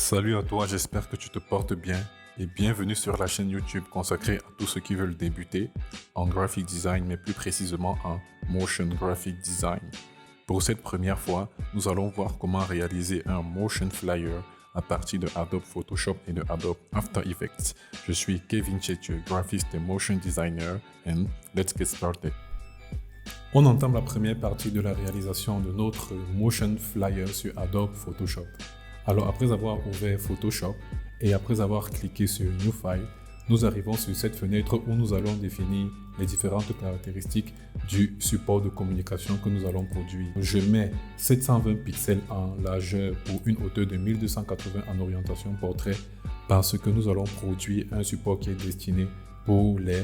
Salut à toi, j'espère que tu te portes bien et bienvenue sur la chaîne YouTube consacrée à tous ceux qui veulent débuter en graphic design, mais plus précisément en motion graphic design. Pour cette première fois, nous allons voir comment réaliser un motion flyer à partir de Adobe Photoshop et de Adobe After Effects. Je suis Kevin Chettieu, graphiste et motion designer, and let's get started. On entame la première partie de la réalisation de notre motion flyer sur Adobe Photoshop. Alors après avoir ouvert Photoshop et après avoir cliqué sur New File, nous arrivons sur cette fenêtre où nous allons définir les différentes caractéristiques du support de communication que nous allons produire. Je mets 720 pixels en largeur pour une hauteur de 1280 en orientation portrait parce que nous allons produire un support qui est destiné pour les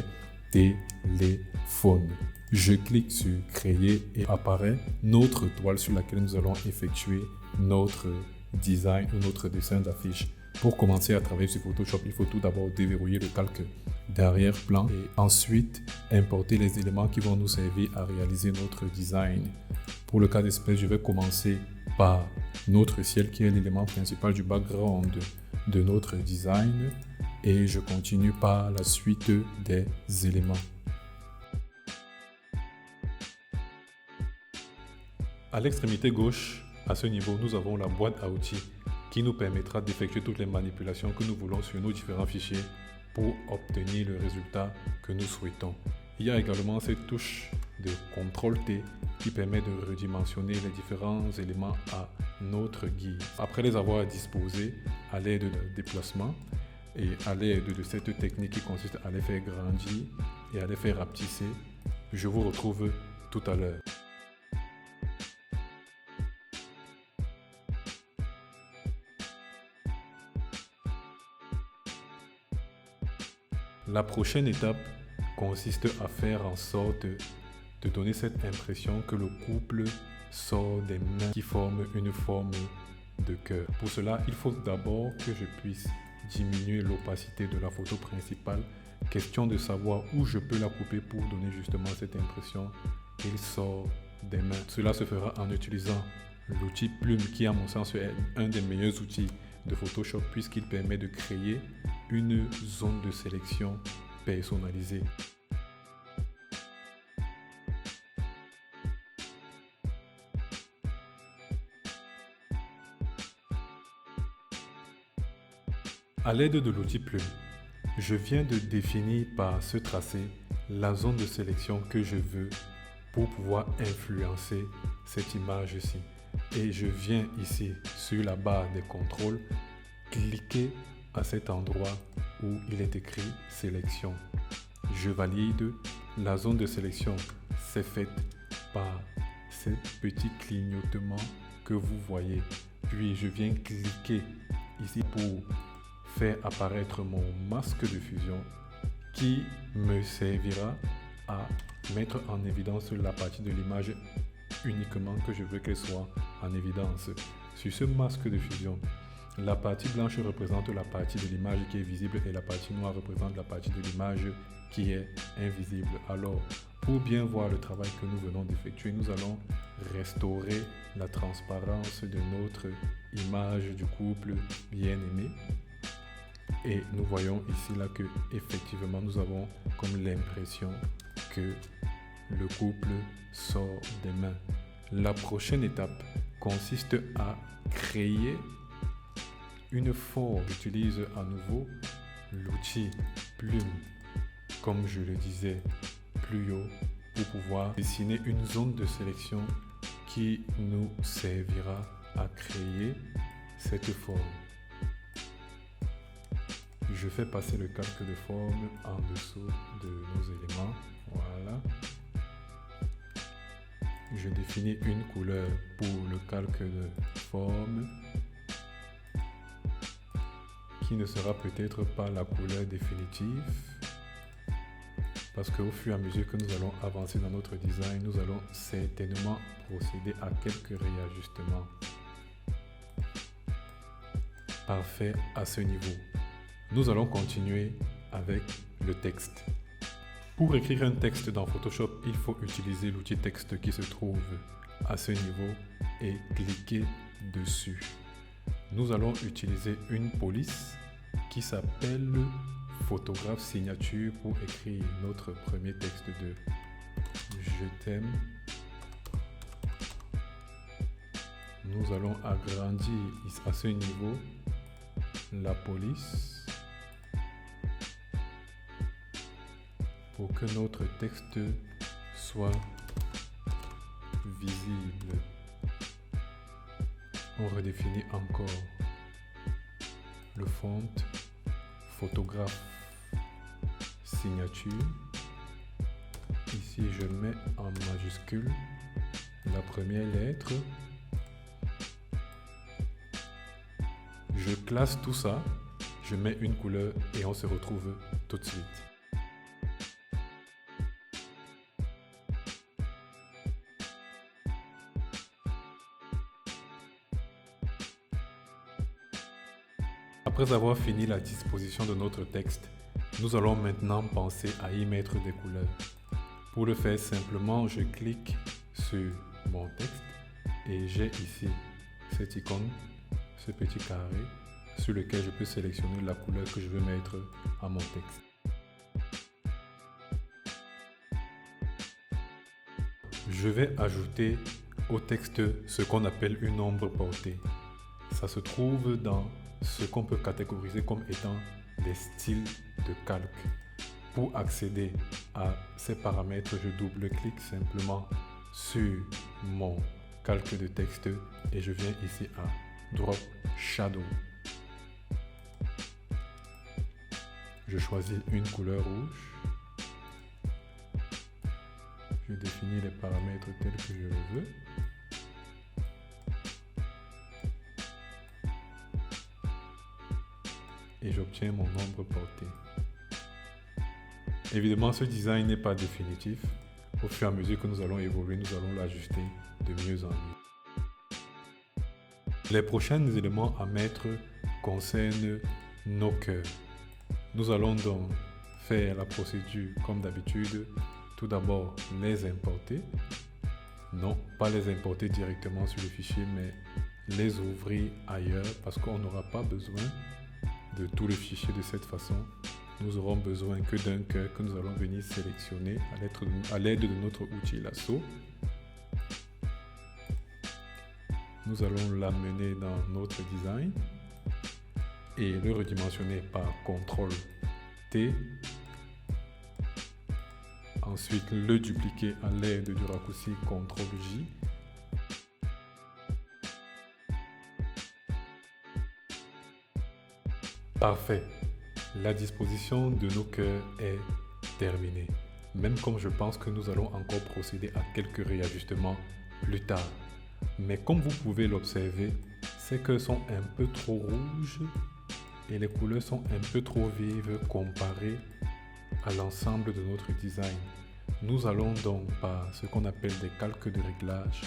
téléphones. Je clique sur créer et apparaît notre toile sur laquelle nous allons effectuer notre design ou notre dessin d'affiche. Pour commencer à travailler sur Photoshop, il faut tout d'abord déverrouiller le calque d'arrière-plan et ensuite importer les éléments qui vont nous servir à réaliser notre design. Pour le cas d'espèce, je vais commencer par notre ciel qui est l'élément principal du background de notre design et je continue par la suite des éléments. À l'extrémité gauche, à ce niveau, nous avons la boîte à outils qui nous permettra d'effectuer toutes les manipulations que nous voulons sur nos différents fichiers pour obtenir le résultat que nous souhaitons. Il y a également cette touche de CTRL-T qui permet de redimensionner les différents éléments à notre guise. Après les avoir disposés à l'aide de déplacement et à l'aide de cette technique qui consiste à les faire grandir et à les faire rapetisser, je vous retrouve tout à l'heure. La prochaine étape consiste à faire en sorte de donner cette impression que le couple sort des mains qui forment une forme de cœur. Pour cela, il faut d'abord que je puisse diminuer l'opacité de la photo principale. Question de savoir où je peux la couper pour donner justement cette impression qu'il sort des mains. Cela se fera en utilisant l'outil Plume qui à mon sens est un des meilleurs outils de Photoshop puisqu'il permet de créer une zone de sélection personnalisée. À l'aide de l'outil Plume, je viens de définir par ce tracé la zone de sélection que je veux pour pouvoir influencer cette image-ci. Et je viens ici sur la barre des contrôles, cliquer à cet endroit où il est écrit sélection. Je valide. La zone de sélection s'est faite par ces petits clignotements que vous voyez. Puis je viens cliquer ici pour faire apparaître mon masque de fusion qui me servira à mettre en évidence la partie de l'image uniquement que je veux qu'elle soit en évidence. Sur ce masque de fusion, la partie blanche représente la partie de l'image qui est visible et la partie noire représente la partie de l'image qui est invisible. Alors, pour bien voir le travail que nous venons d'effectuer, nous allons restaurer la transparence de notre image du couple bien-aimé. Et nous voyons ici là que effectivement nous avons comme l'impression que le couple sort des mains. La prochaine étape consiste à créer une forme. J'utilise à nouveau l'outil Plume, comme je le disais plus haut, pour pouvoir dessiner une zone de sélection qui nous servira à créer cette forme. Je fais passer le calque de forme en dessous de nos éléments. Voilà. Je définis une couleur pour le calque de forme qui ne sera peut-être pas la couleur définitive parce qu'au fur et à mesure que nous allons avancer dans notre design, nous allons certainement procéder à quelques réajustements. Parfait à ce niveau. Nous allons continuer avec le texte. Pour écrire un texte dans Photoshop, il faut utiliser l'outil texte qui se trouve à ce niveau et cliquer dessus. nous allons utiliser une police qui s'appelle photographe signature pour écrire notre premier texte de Je t'aime. Nous allons agrandir à ce niveau la police pour que notre texte soit visible. On redéfinit encore le font, photographe, signature. Ici, je mets en majuscule la première lettre. Je classe tout ça, je mets une couleur et on se retrouve tout de suite. Après avoir fini la disposition de notre texte, nous allons maintenant penser à y mettre des couleurs. Pour le faire simplement, je clique sur mon texte et j'ai ici cette icône, ce petit carré sur lequel je peux sélectionner la couleur que je veux mettre à mon texte. Je vais ajouter au texte ce qu'on appelle une ombre portée. Ça se trouve dans ce qu'on peut catégoriser comme étant des styles de calque. Pour accéder à ces paramètres, je double-clique simplement sur mon calque de texte et je viens ici à Drop Shadow. Je choisis une couleur rouge. Je définis les paramètres tels que je le veux. Et j'obtiens mon ombre portée. Évidemment, ce design n'est pas définitif. Au fur et à mesure que nous allons évoluer, nous allons l'ajuster de mieux en mieux. Les prochains éléments à mettre concernent nos cœurs. Nous allons donc faire la procédure comme d'habitude. Tout d'abord, les importer. Non, pas les importer directement sur le fichier, mais les ouvrir ailleurs parce qu'on n'aura pas besoin de tout le fichier de cette façon. Nous aurons besoin que d'un cœur que nous allons venir sélectionner à l'aide de notre outil lasso. Nous allons l'amener dans notre design et le redimensionner par CTRL-T. Ensuite, le dupliquer à l'aide du raccourci CTRL-J. Parfait. La disposition de nos cœurs est terminée. Même comme je pense que nous allons encore procéder à quelques réajustements plus tard. Mais comme vous pouvez l'observer, ces cœurs sont un peu trop rouges et les couleurs sont un peu trop vives comparées à l'ensemble de notre design. Nous allons donc par ce qu'on appelle des calques de réglage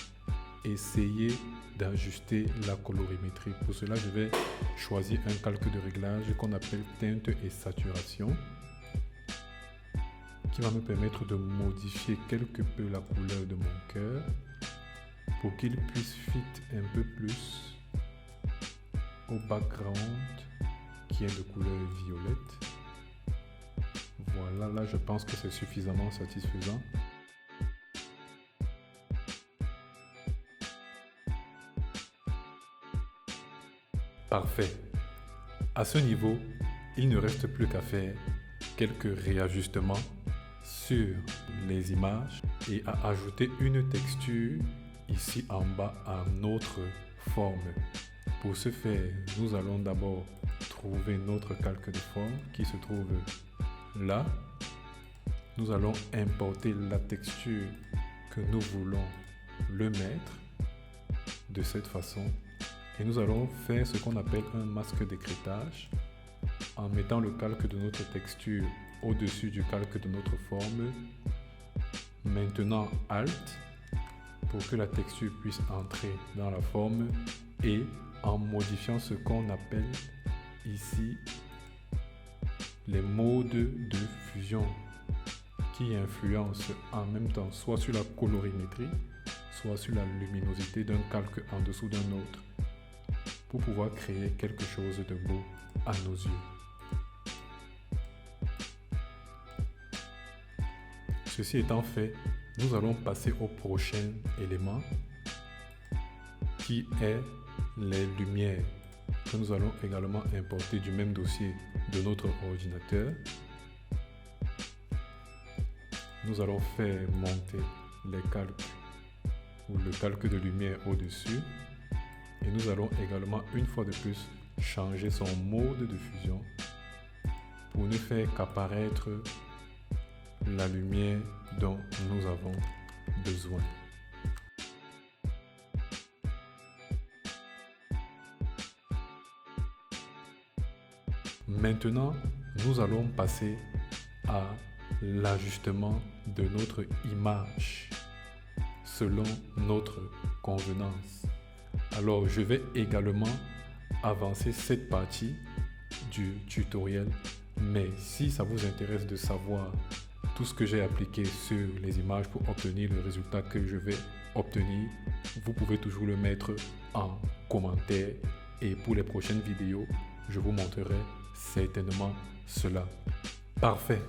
essayer d'ajuster la colorimétrie. Pour cela, je vais choisir un calque de réglage qu'on appelle teinte et saturation qui va me permettre de modifier quelque peu la couleur de mon cœur pour qu'il puisse fit un peu plus au background qui est de couleur violette. Voilà, là je pense que c'est suffisamment satisfaisant. Parfait. À ce niveau, il ne reste plus qu'à faire quelques réajustements sur les images et à ajouter une texture ici en bas à notre forme. Pour ce faire, nous allons d'abord trouver notre calque de forme qui se trouve là. Nous allons importer la texture que nous voulons le mettre de cette façon. Et nous allons faire ce qu'on appelle un masque d'écrêtage en mettant le calque de notre texture au-dessus du calque de notre forme. Maintenant Alt pour que la texture puisse entrer dans la forme et en modifiant ce qu'on appelle ici les modes de fusion qui influencent en même temps soit sur la colorimétrie, soit sur la luminosité d'un calque en dessous d'un autre. pour pouvoir créer quelque chose de beau à nos yeux. Ceci étant fait, nous allons passer au prochain élément qui est les lumières que nous allons également importer du même dossier de notre ordinateur. Nous allons faire monter les calques ou le calque de lumière au-dessus et nous allons également une fois de plus changer son mode de fusion pour ne faire qu'apparaître la lumière dont nous avons besoin. Maintenant, nous allons passer à l'ajustement de notre image selon notre convenance. Alors, je vais également avancer cette partie du tutoriel, mais si ça vous intéresse de savoir tout ce que j'ai appliqué sur les images pour obtenir le résultat que je vais obtenir, vous pouvez toujours le mettre en commentaire et pour les prochaines vidéos, je vous montrerai certainement cela. Parfait.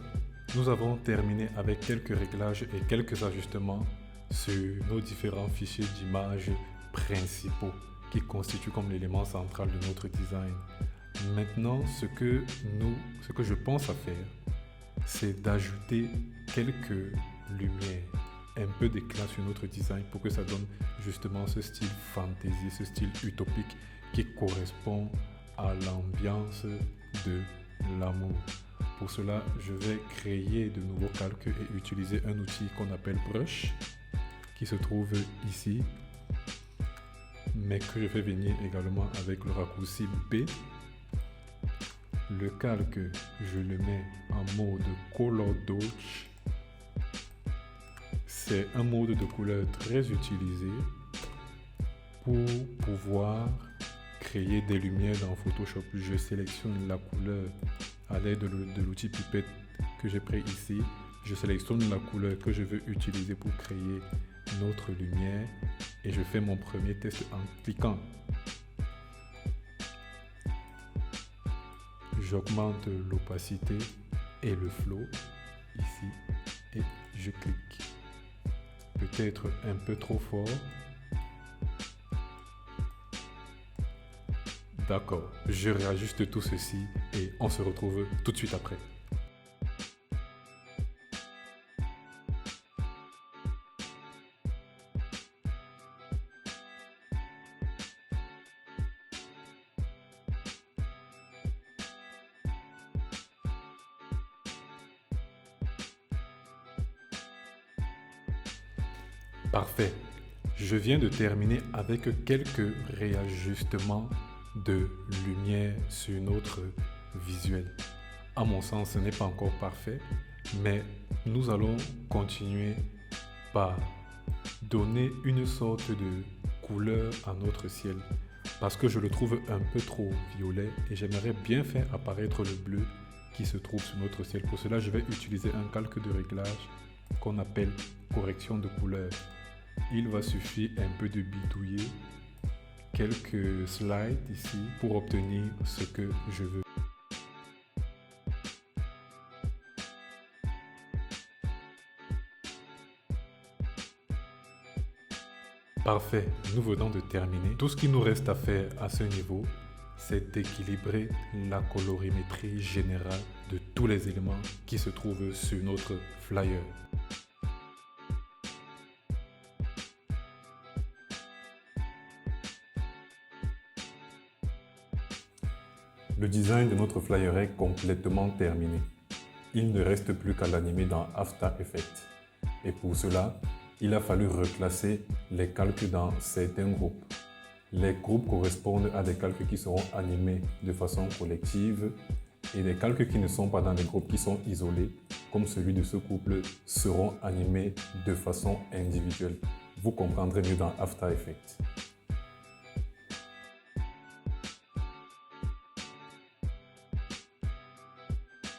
Nous avons terminé avec quelques réglages et quelques ajustements sur nos différents fichiers d'images principaux qui constituent comme l'élément central de notre design. Maintenant, ce que je pense à faire, c'est d'ajouter quelques lumières, un peu d'éclat sur notre design pour que ça donne justement ce style fantasy, ce style utopique qui correspond à l'ambiance de l'amour. Pour cela, je vais créer de nouveaux calques et utiliser un outil qu'on appelle Brush, qui se trouve ici, mais que je fais venir également avec le raccourci B. Le calque, je le mets en mode Color Dodge. C'est un mode de couleur très utilisé pour pouvoir créer des lumières dans Photoshop. Je sélectionne la couleur à l'aide de l'outil pipette que j'ai pris ici. Je sélectionne la couleur que je veux utiliser pour créer notre lumière et je fais mon premier test en cliquant. J'augmente l'opacité et le flow ici et je clique. Peut-être un peu trop fort. D'accord, je réajuste tout ceci et on se retrouve tout de suite après. Parfait. Je viens de terminer avec quelques réajustements de lumière sur notre visuel. À mon sens, ce n'est pas encore parfait, mais nous allons continuer par donner une sorte de couleur à notre ciel parce que je le trouve un peu trop violet et j'aimerais bien faire apparaître le bleu qui se trouve sur notre ciel. Pour cela, je vais utiliser un calque de réglage qu'on appelle correction de couleur. Il va suffire un peu de bidouiller quelques slides ici pour obtenir ce que je veux. Parfait, nous venons de terminer. Tout ce qui nous reste à faire à ce niveau, c'est d'équilibrer la colorimétrie générale de tous les éléments qui se trouvent sur notre flyer. Le design de notre flyer est complètement terminé. Il ne reste plus qu'à l'animer dans After Effects. Et pour cela, il a fallu reclasser les calques dans certains groupes. Les groupes correspondent à des calques qui seront animés de façon collective et des calques qui ne sont pas dans des groupes qui sont isolés, comme celui de ce couple, seront animés de façon individuelle. Vous comprendrez mieux dans After Effects.